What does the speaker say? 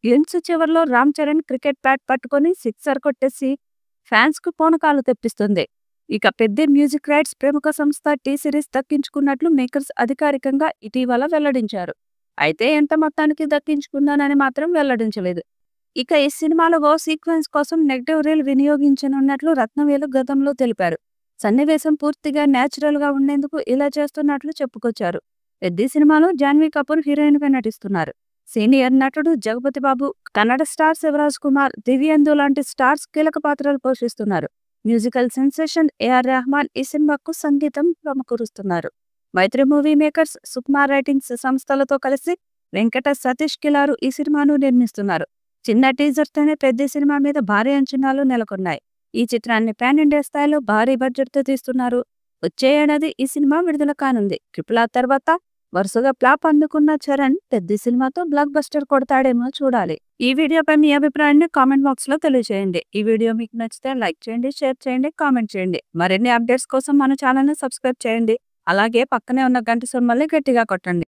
Games చివర్లో Ram Charan cricket bat పట్టుకొని sixer కొట్టేసి ఫ్యాన్స్ కు పూనకాలు తెప్పిస్తుంది. ఇక పెద్ద మ్యూజిక్ రైట్స్ ప్రముఖ సంస్థ టీ సిరీస్ దక్కించుకున్నట్లు మేకర్స్ అధికారికంగా ఇటీవల వెల్లడించారు. అయితే ఎంత మొత్తానికి దక్కించుకుందానని మాత్రం వెల్లడించలేదు. ఇక ఈ సినిమాలో ఓ సీక్వెన్స్ కోసం నెగటివ్ రీల్ వినియోగించనున్నట్లు రత్నవేలు గతంలో తెలిపారు. సన్నివేశం పూర్తిగా న్యాచురల్ గా ఉండేందుకు ఇలా చేస్తున్నట్లు చెప్పుకొచ్చారు. పెద్ద సినిమాలో జాన్వీ కపూర్ హీరోయిన్ గా నటిస్తున్నారు. సీనియర్ నటుడు జగపతి బాబు, కన్నడ స్టార్ శివరాజ్ కుమార్, దివ్యేందు లాంటి స్టార్స్ కీలక పాత్రలు పోషిస్తున్నారు. మ్యూజికల్ సెన్సేషన్ ఏఆర్ రెహమాన్ ఈ సినిమాకు సంగీతం సమకూరుస్తున్నారు. మైత్రి మూవీ మేకర్స్, సుకుమార్ రైటింగ్స్ సంస్థలతో కలిసి వెంకట సతీష్ కిలారు ఈ సినిమాను నిర్మిస్తున్నారు. చిన్న టీజర్ తోనే పెద్ద సినిమా మీద భారీ అంచనాలు నెలకొన్నాయి. ఈ చిత్రాన్ని పాన్ ఇండియా స్థాయిలో భారీ బడ్జెట్ తో తీస్తున్నారు. వచ్చే ఏడాది ఈ సినిమా విడుదల కానుంది. ట్రిపుల్ ఆర్ తర్వాత వరుసగా ఫ్లాప్ అందుకున్న చరణ్ పెద్ద సినిమాతో బ్లాక్ బస్టర్ కొడతాడేమో చూడాలి. ఈ వీడియోపై మీ అభిప్రాయాన్ని కామెంట్ బాక్స్ లో తెలియజేయండి. ఈ వీడియో మీకు నచ్చితే లైక్ చేయండి, షేర్ చేయండి, కామెంట్ చేయండి. మరిన్ని అప్డేట్స్ కోసం మన ఛానల్ ని సబ్స్క్రైబ్ చేయండి. అలాగే పక్కనే ఉన్న గంట సింబల్ని గట్టిగా కొట్టండి.